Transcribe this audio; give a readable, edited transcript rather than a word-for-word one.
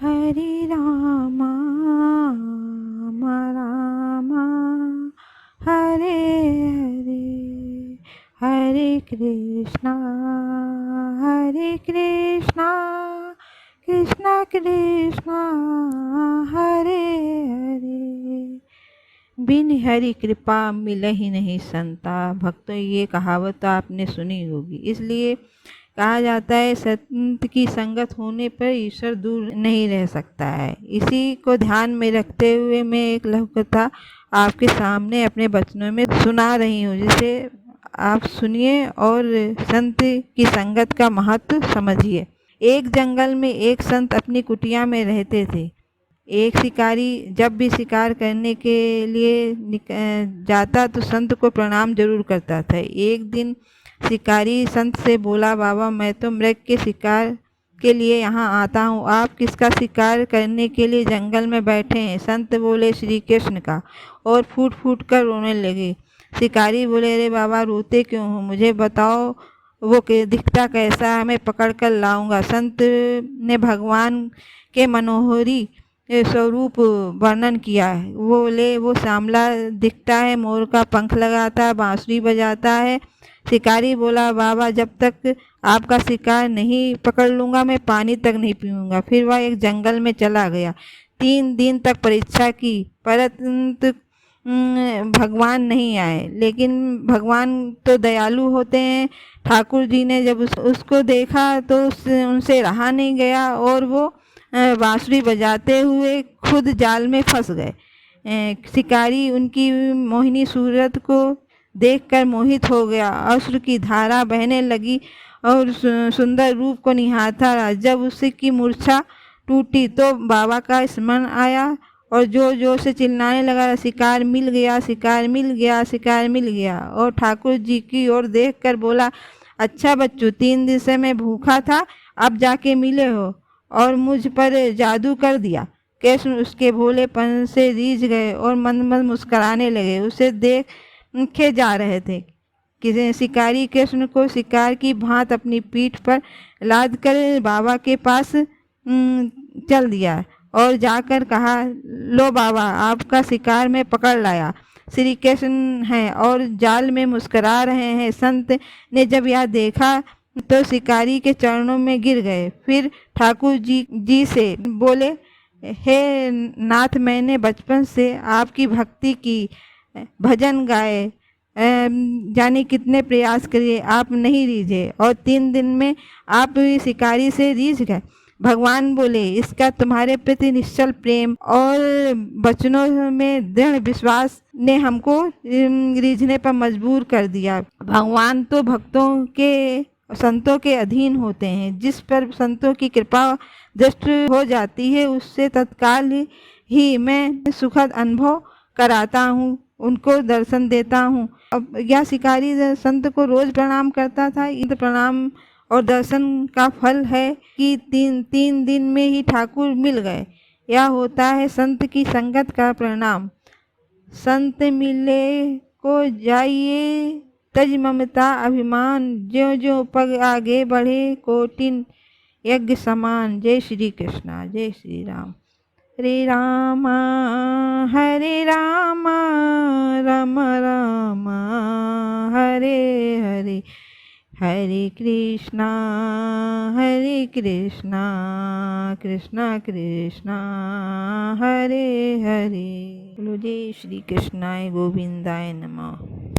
हरे रामा रामा हरे हरे, हरे कृष्णा कृष्णा कृष्णा हरे हरे। बिन हरि कृपा मिलहि नहीं संता। भक्तों, ये कहावत तो आपने सुनी होगी। इसलिए कहा जाता है संत की संगत होने पर ईश्वर दूर नहीं रह सकता है। इसी को ध्यान में रखते हुए मैं एक लघु कथा आपके सामने अपने वचनों में सुना रही हूँ, जिसे आप सुनिए और संत की संगत का महत्व समझिए। एक जंगल में एक संत अपनी कुटिया में रहते थे। एक शिकारी जब भी शिकार करने के लिए जाता तो संत को प्रणाम जरूर करता था। एक दिन शिकारी संत से बोला, बाबा, मैं तो मृग के शिकार के लिए यहाँ आता हूँ, आप किसका शिकार करने के लिए जंगल में बैठे हैं? संत बोले, श्री कृष्ण का, और फूट फूट कर रोने लगे। शिकारी बोले, अरे बाबा, रोते क्यों हो? मुझे बताओ वो दिखता कैसा है, मैं पकड़ कर लाऊंगा। संत ने भगवान के मनोहरी स्वरूप वर्णन किया है। वो बोले, वो सांवला दिखता है, मोर का पंख लगाता है, बांसुरी बजाता है। शिकारी बोला, बाबा, जब तक आपका शिकार नहीं पकड़ लूँगा मैं पानी तक नहीं पीऊँगा। फिर वह एक जंगल में चला गया। 3 दिन तक परीक्षा की, परंतु भगवान नहीं आए। लेकिन भगवान तो दयालु होते हैं। ठाकुर जी ने जब उसको देखा तो उनसे रहा नहीं गया और वो बांसुरी बजाते हुए खुद जाल में फंस गए। शिकारी उनकी मोहिनी सूरत को देखकर मोहित हो गया। अश्रु की धारा बहने लगी और सुंदर रूप को निहारता रहा। जब उसकी मूर्छा टूटी तो बाबा का स्मरण आया और जोर जोर से चिल्लाने लगा, शिकार मिल गया, शिकार मिल गया, शिकार मिल गया। और ठाकुर जी की ओर देखकर बोला, अच्छा बच्चू, 3 दिन से मैं भूखा था, अब जाके मिले हो और मुझ पर जादू कर दिया। कृष्ण उसके भोलेपन से रीझ गए और मन मन मुस्कुराने लगे। उसे देखे जा रहे थे कि शिकारी कृष्ण को शिकार की भांत अपनी पीठ पर लाद कर बाबा के पास चल दिया और जाकर कहा, लो बाबा, आपका शिकार मैं पकड़ लाया। श्री कृष्ण हैं और जाल में मुस्कुरा रहे हैं। संत ने जब यह देखा तो शिकारी के चरणों में गिर गए। फिर ठाकुर जी से बोले, हे नाथ, मैंने बचपन से आपकी भक्ति की, भजन गाए, जाने कितने प्रयास किए, आप नहीं रीझे और 3 दिन में आप शिकारी से रीझ गए। भगवान बोले, इसका तुम्हारे प्रति निश्चल प्रेम और वचनों में दृढ़ विश्वास ने हमको रीझने पर मजबूर कर दिया। भगवान तो भक्तों के, संतों के अधीन होते हैं। जिस पर संतों की कृपा दृष्ट हो जाती है उससे तत्काल ही मैं सुखद अनुभव कराता हूँ, उनको दर्शन देता हूँ। अब यह शिकारी संत को रोज प्रणाम करता था। इन प्रणाम और दर्शन का फल है कि 3 दिन में ही ठाकुर मिल गए। यह होता है संत की संगत का परिणाम। संत मिले को जाइए, तज ममता अभिमान, ज्यों ज्यों पग आगे बढ़े, कोटिन यज्ञ समान। जय श्री कृष्णा, जय श्री राम। हरे रामा राम राम हरे हरे, हरे कृष्णा कृष्णा कृष्णा हरे हरे। बोलो जय श्री कृष्णाय गोविंदाय नमः।